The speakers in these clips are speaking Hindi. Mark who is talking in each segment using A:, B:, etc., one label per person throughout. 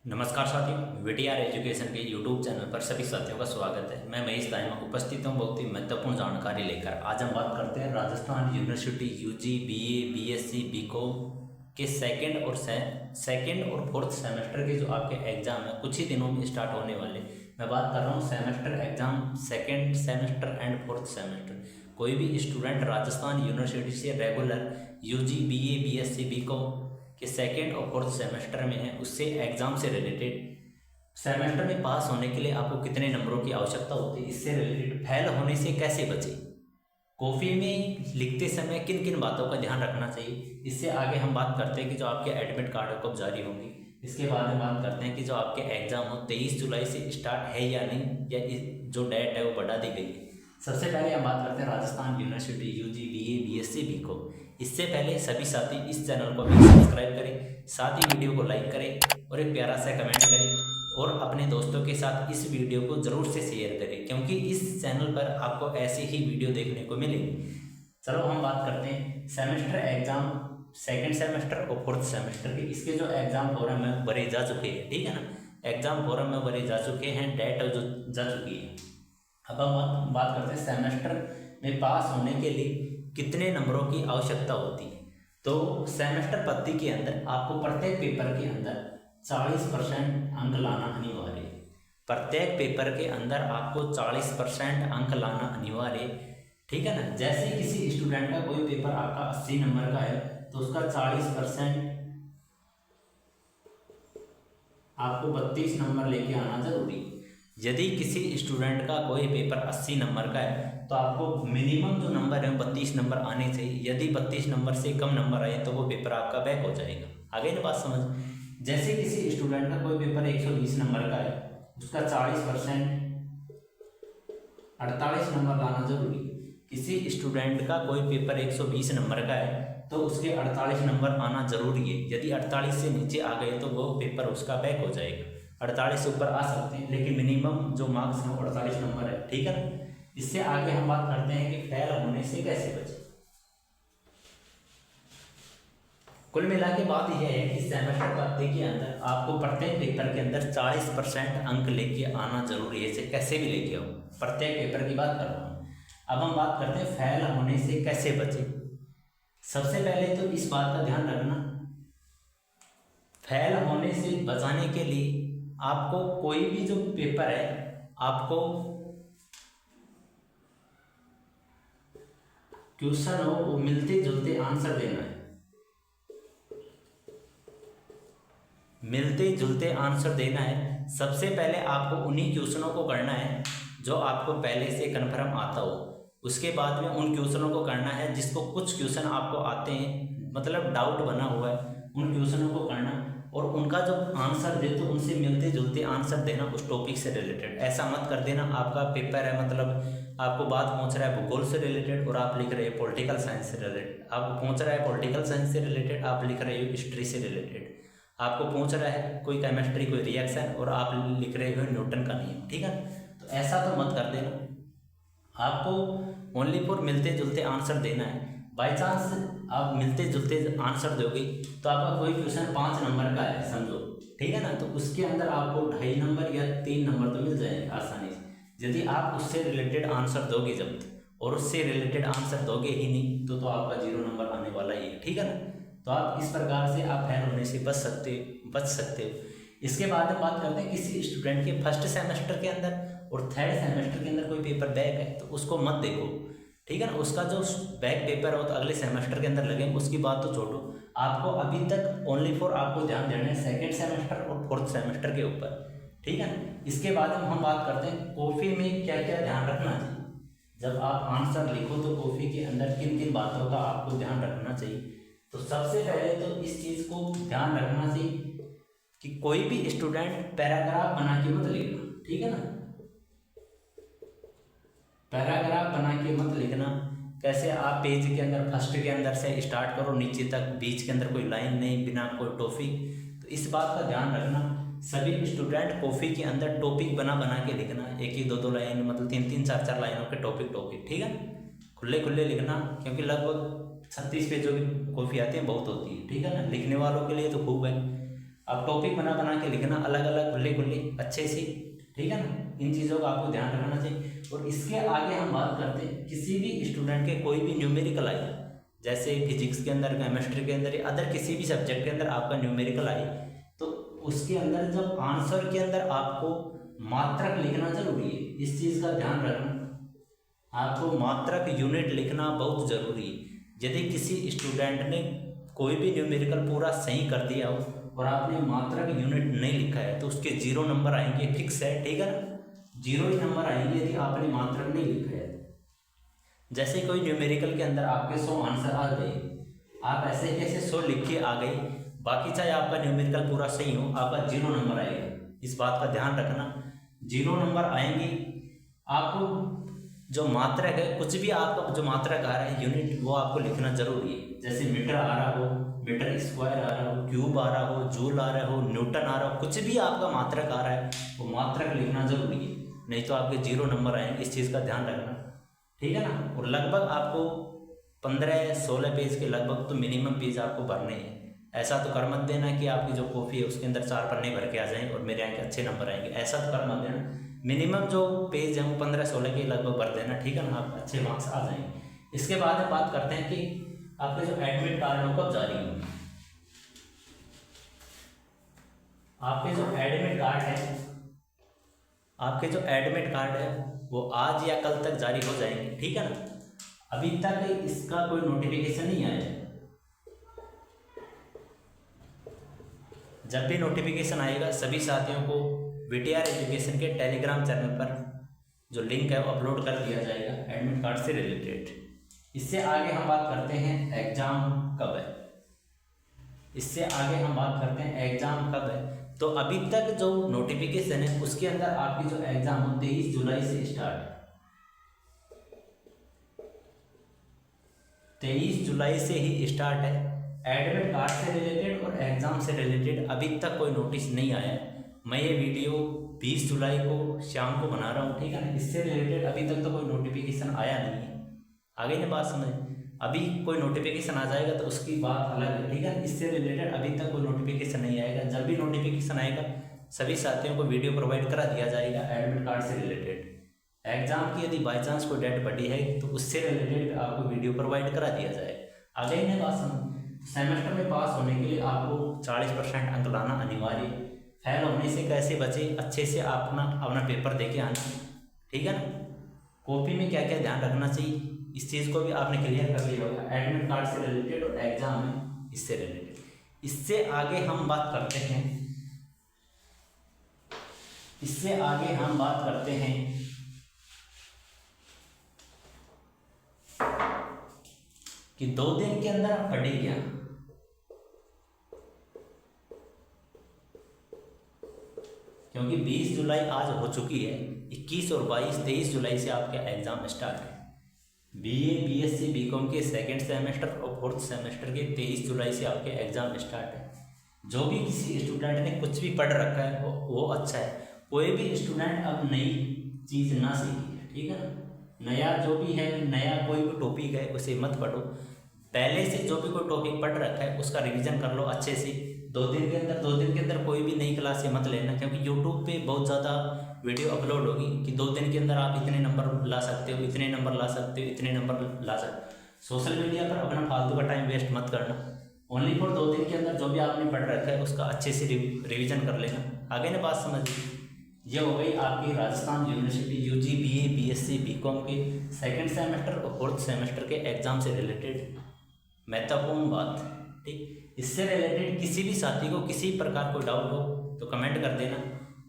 A: नमस्कार साथियों, वीटीआर एजुकेशन के यूट्यूब चैनल पर सभी साथियों का स्वागत है। मैं महेश दाइमा उपस्थित हूँ बहुत ही महत्वपूर्ण जानकारी लेकर। आज हम बात करते हैं Rajasthan university UG, BA, BSc, BCom के सेकंड और फोर्थ सेमेस्टर के जो आपके एग्जाम है कुछ ही दिनों में स्टार्ट होने वाले। मैं बात कर रहा हूँ semester exam, second semester and fourth semester. कोई भी स्टूडेंट राजस्थान यूनिवर्सिटी से regular UG, BA, BSc, BCom कि सेकेंड और फोर्थ सेमेस्टर में है, उससे एग्ज़ाम से रिलेटेड सेमेस्टर में पास होने के लिए आपको कितने नंबरों की आवश्यकता होती है, इससे रिलेटेड फेल होने से कैसे बचे, कॉपी में लिखते समय किन किन बातों का ध्यान रखना चाहिए। इससे आगे हम बात करते हैं कि जो आपके एडमिट कार्ड है कब जारी होंगी। इसके बाद हम बात करते हैं कि जो आपके एग्ज़ाम हो 23 जुलाई से स्टार्ट है या नहीं, या जो डेट है वो बढ़ा दी गई है। सबसे पहले हम बात करते हैं Rajasthan university UG, BA, BSc, BCom. इससे पहले सभी साथी इस चैनल को भी सब्सक्राइब करें, साथ ही वीडियो को लाइक करें और एक प्यारा सा कमेंट करें और अपने दोस्तों के साथ इस वीडियो को ज़रूर से शेयर करें, क्योंकि इस चैनल पर आपको ऐसे ही वीडियो देखने को मिलेगी। चलो हम बात करते हैं सेमेस्टर एग्ज़ाम, सेकेंड सेमेस्टर और फोर्थ सेमेस्टर के। इसके जो एग्ज़ाम फॉर्म में भरे जा चुके हैं, ठीक है ना, एग्ज़ाम फॉर्म में भरे जा चुके हैं, डेट जो जा चुकी है। अब हम बात करते हैं सेमेस्टर में पास होने के लिए कितने नंबरों की आवश्यकता होती है। तो सेमेस्टर पद्धति के अंदर आपको प्रत्येक पेपर के अंदर 40% अंक लाना अनिवार्य है। प्रत्येक पेपर के अंदर आपको 40% अंक लाना अनिवार्य है, ठीक है ना। जैसे किसी स्टूडेंट का कोई पेपर आपका 80 नंबर का है तो उसका 40% आपको 32 नंबर लेके आना जरूरी है। यदि किसी स्टूडेंट का कोई पेपर 80 नंबर का है तो आपको मिनिमम जो नंबर है 32 नंबर आने चाहिए। यदि 32 नंबर से कम नंबर आए तो वो पेपर आपका बैक हो जाएगा। आगे ना बात समझ। जैसे किसी स्टूडेंट का कोई पेपर 120 नंबर का है, उसका 40% 48 नंबर लाना जरूरी है। किसी स्टूडेंट का कोई पेपर 120 नंबर का है तो उसके 48 नंबर आना जरूरी है। यदि 48 से नीचे आ गए तो वो पेपर उसका बैक हो जाएगा। 48 से ऊपर आ सकते हैं लेकिन मिनिमम जो मार्क्स है 48 नंबर है, ठीक है ना। इससे आगे हम बात करते हैं कि फेल होने से कैसे बचे। कुल मिला के बात यह है कि सेमेस्टर पद्धति के अंदर आपको प्रत्येक पेपर के अंदर 40% अंक लेके आना जरूरी है। इसे कैसे भी लेके आओ, प्रत्येक पेपर की बात कर रहा हूँ। अब हम बात करते हैं फेल होने से कैसे बचे। सबसे पहले तो इस बात का ध्यान रखना, फेल होने से बचाने के लिए आपको कोई भी जो पेपर है आपको क्वेश्चन हो वो मिलते जुलते आंसर देना है। मिलते जुलते आंसर देना है। सबसे पहले आपको उन्हीं क्वेश्चनों को करना है जो आपको पहले से कन्फर्म आता हो। उसके बाद में उन क्वेश्चनों को करना है जिसको कुछ क्वेश्चन आपको आते हैं, मतलब डाउट बना हुआ है, उन क्वेश्चनों को करना और उनका जो आंसर दे तो उनसे मिलते जुलते आंसर देना उस टॉपिक से रिलेटेड। ऐसा मत कर देना आपका पेपर है, मतलब आपको बात पहुंच रहा है भूगोल से रिलेटेड और आप लिख रहे हो पॉलिटिकल साइंस से रिलेटेड। आपको पहुंच रहा है पॉलिटिकल साइंस से रिलेटेड, आप लिख रहे हो हिस्ट्री से रिलेटेड। आपको पूछ रहा है कोई केमिस्ट्री, कोई रिएक्शन और आप लिख रहे हो न्यूटन का नियम, ठीक है। तो ऐसा तो मत कर देना। आपको ओनली फॉर मिलते जुलते आंसर देना है। बाई चांस आप मिलते जुलते आंसर दोगे तो आपका कोई क्वेश्चन 5 नंबर का है समझो, ठीक है ना, तो उसके अंदर आपको 2.5 नंबर या 3 नंबर तो मिल जाएंगे आसानी से। यदि आप उससे रिलेटेड आंसर दोगे जब, और उससे रिलेटेड आंसर दोगे ही नहीं तो आपका 0 नंबर आने वाला ही है, ठीक है ना। तो आप इस प्रकार से आप फेल होने से बच सकते हो। इसके बाद हम बात करते हैं किसी स्टूडेंट के फर्स्ट सेमेस्टर के अंदर और थर्ड सेमेस्टर के अंदर कोई पेपर बैक है तो उसको मत देखो, ठीक है ना। उसका जो बैक पेपर हो तो अगले सेमेस्टर के अंदर लगे, उसकी बात तो छोड़ो। आपको अभी तक ओनली फॉर आपको ध्यान देना है सेकेंड सेमेस्टर और फोर्थ सेमेस्टर के ऊपर, ठीक है ना। इसके बाद हम बात करते हैं कॉपी में क्या क्या ध्यान रखना चाहिए। जब आप आंसर लिखो तो कॉपी के अंदर किन किन बातों का आपको ध्यान रखना चाहिए। तो सबसे पहले तो इस चीज़ को ध्यान रखना चाहिए कि कोई भी स्टूडेंट पैराग्राफ बना के मत लिखना, ठीक है ना। पैराग्राफ बना के मत लिखना। कैसे आप पेज के अंदर फर्स्ट के अंदर से स्टार्ट करो नीचे तक, बीच के अंदर कोई लाइन नहीं, बिना कोई टॉपिक। तो इस बात का ध्यान रखना। सभी स्टूडेंट कॉपी के अंदर टॉपिक बना बना के लिखना, एक ही दो दो लाइन, मतलब 3 3 4 4 लाइनों के टॉपिक, ठीक है। खुले खुले लिखना, क्योंकि लगभग 36 पेजों की कॉपी आती है, बहुत होती है, ठीक है ना। लिखने वालों के लिए तो खूब है। आप टॉपिक बना बना के लिखना अलग अलग खुले खुले अच्छे से, ठीक है ना। इन चीज़ों का आपको ध्यान रखना चाहिए। और इसके आगे हम बात करते हैं किसी भी स्टूडेंट के कोई भी न्यूमेरिकल आए, जैसे फिजिक्स के अंदर, केमिस्ट्री के अंदर या अदर किसी भी सब्जेक्ट के अंदर आपका न्यूमेरिकल आए, तो उसके अंदर जब आंसर के अंदर आपको मात्रक लिखना जरूरी है। इस चीज़ का ध्यान रखना, आपको मात्रक यूनिट लिखना बहुत ज़रूरी है। यदि किसी स्टूडेंट ने कोई भी न्यूमेरिकल पूरा सही कर दिया हो और आपने मात्रक यूनिट नहीं लिखा है तो उसके 0 नंबर आएंगे, फिक्स है, ठीक है ना। 0 ही नंबर आएंगे यदि आपने मात्रक नहीं लिखा है। जैसे कोई न्यूमेरिकल के अंदर आपके 100 आंसर आ गए, आप ऐसे कैसे 100 लिख के आ गए, बाकी चाहे आपका न्यूमेरिकल पूरा सही हो, आपका 0 नंबर आएगा। इस बात का ध्यान रखना, 0 नंबर आएंगे। आपको जो मात्रक है, कुछ भी आपका जो मात्रक आ रहा है यूनिट, वो आपको लिखना जरूरी है। जैसे मीटर आ रहा हो, मीटर स्क्वायर आ रहा हो, क्यूब आ रहा हो, जूल आ रहा हो, न्यूटन आ रहा हो, कुछ भी आपका मात्रक आ रहा है वो मात्रक लिखना जरूरी है, नहीं तो आपके 0 नंबर आएंगे। इस चीज़ का ध्यान रखना, ठीक है ना। और लगभग आपको 15-16 पेज के लगभग तो मिनिमम पेज आपको भरने हैं। ऐसा तो कर मत देना कि आपकी जो कॉपी है उसके अंदर 4 पन्ने भर के आ जाएं और मेरे यहाँ के अच्छे नंबर आएंगे, ऐसा तो कर मत देना। मिनिमम जो पेज है वो 15-16 के लगभग भर देना, ठीक है ना, आप अच्छे मार्क्स आ जाएंगे। इसके बाद हम बात करते हैं कि आपके जो एडमिट कार्ड है कब जारी होंगे। आपके जो एडमिट कार्ड है, आपके जो एडमिट कार्ड है वो आज या कल तक जारी हो जाएंगे, ठीक है ना। अभी तक इसका कोई नोटिफिकेशन नहीं आया। जब भी नोटिफिकेशन आएगा सभी साथियों को वीटीआर एजुकेशन के टेलीग्राम चैनल पर जो लिंक है वो अपलोड कर दिया जाएगा एडमिट कार्ड से रिलेटेड। इससे आगे हम बात करते हैं एग्जाम कब है। इससे आगे हम बात करते हैं एग्जाम कब है। तो अभी तक जो नोटिफिकेशन है उसके अंदर आपकी जो एग्जाम हो 23 जुलाई से स्टार्ट है। 23 जुलाई से ही स्टार्ट है। एडमिट कार्ड से रिलेटेड और एग्जाम से रिलेटेड अभी तक कोई नोटिस नहीं आया है। मैं ये वीडियो 20 जुलाई को शाम को बना रहा हूँ, ठीक है ना। इससे रिलेटेड अभी तक तो कोई नोटिफिकेशन आया नहीं है। आगे ना बात समझ, अभी कोई नोटिफिकेशन आ जाएगा तो उसकी बात अलग है, ठीक है। इससे रिलेटेड अभी तक कोई नोटिफिकेशन नहीं आएगा। जब भी नोटिफिकेशन आएगा सभी साथियों को वीडियो प्रोवाइड करा दिया जाएगा एडमिट कार्ड से रिलेटेड। एग्जाम की यदि बाई चांस कोई डेट बढ़ी है तो उससे रिलेटेड आपको वीडियो प्रोवाइड करा दिया जाएगा। आगे ही बात समझ, सेमेस्टर में पास होने के लिए आपको 40% अंक लाना अनिवार्य। फेल होने से कैसे बचे, अच्छे से अपना पेपर दे के आना, ठीक है ना। कॉपी में क्या क्या ध्यान रखना चाहिए इस चीज़ को भी आपने क्लियर कर लिया होगा एडमिट कार्ड से रिलेटेड और एग्जाम में इससे रिलेटेड। इससे आगे हम बात करते हैं, इससे आगे हम बात करते हैं कि 2 दिन के अंदर आप पढ़े क्या। क्योंकि 20 जुलाई आज हो चुकी है, 21 और 23 जुलाई से आपके एग्जाम स्टार्ट है। बीए, बीएससी, बीकॉम के सेकेंड सेमेस्टर और फोर्थ सेमेस्टर के 23 जुलाई से आपके एग्जाम स्टार्ट है। जो भी किसी स्टूडेंट ने कुछ भी पढ़ रखा है वो अच्छा है। कोई भी स्टूडेंट अब नई चीज़ ना सीखे, ठीक है ना। नया जो भी है, नया कोई भी टॉपिक है उसे मत पढ़ो। पहले से जो भी कोई टॉपिक पढ़ रखा है उसका रिवीजन कर लो अच्छे से। 2 दिन के अंदर कोई भी नई क्लास से मत लेना, क्योंकि यूट्यूब पे बहुत ज़्यादा वीडियो अपलोड होगी कि 2 दिन के अंदर आप इतने नंबर ला सकते हो, इतने नंबर ला सकते हो, इतने नंबर ला सकते हो। सोशल मीडिया पर अपना फालतू का टाइम वेस्ट मत करना। ओनली फॉर 2 दिन के अंदर जो भी आपने पढ़ रखा है उसका अच्छे से रिवीजन कर लेना। आगे ना बात समझिए। ये हो गई आपकी Rajasthan university UG, BA, BSc, BCom के सेकंड सेमेस्टर और फोर्थ सेमेस्टर के एग्जाम से रिलेटेड महत्वपूर्ण बात, ठीक। इससे रिलेटेड किसी भी साथी को किसी प्रकार कोई डाउट हो तो कमेंट कर देना।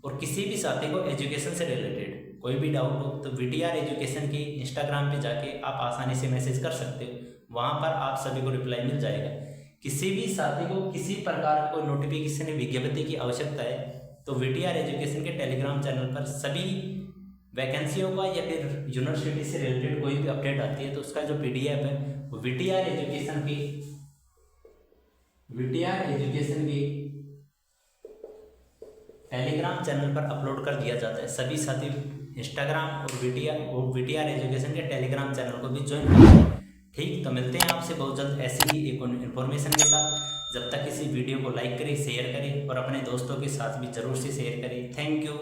A: और किसी भी साथी को एजुकेशन से रिलेटेड कोई भी डाउट हो तो वीटीआर एजुकेशन की इंस्टाग्राम पे जाके आप आसानी से मैसेज कर सकते हो, वहाँ पर आप सभी को रिप्लाई मिल जाएगा। किसी भी साथी को किसी प्रकार कोई नोटिफिकेशन विज्ञप्ति की आवश्यकता है तो वीटीआर एजुकेशन के टेलीग्राम चैनल पर सभी वैकेंसियों का या फिर यूनिवर्सिटी से रिलेटेड कोई भी अपडेट आती है तो उसका जो पीडीएफ है वो वीटीआर एजुकेशन की टेलीग्राम चैनल पर अपलोड कर दिया जाता है। सभी साथी इंस्टाग्राम और वीटीआर एजुकेशन के टेलीग्राम चैनल को भी ज्वाइन करें, ठीक। तो मिलते हैं आपसे बहुत जल्द ऐसी ही एक इन्फॉर्मेशन के साथ। जब तक इसी वीडियो को लाइक करें, शेयर करें और अपने दोस्तों के साथ भी ज़रूर से शेयर करें। Thank you.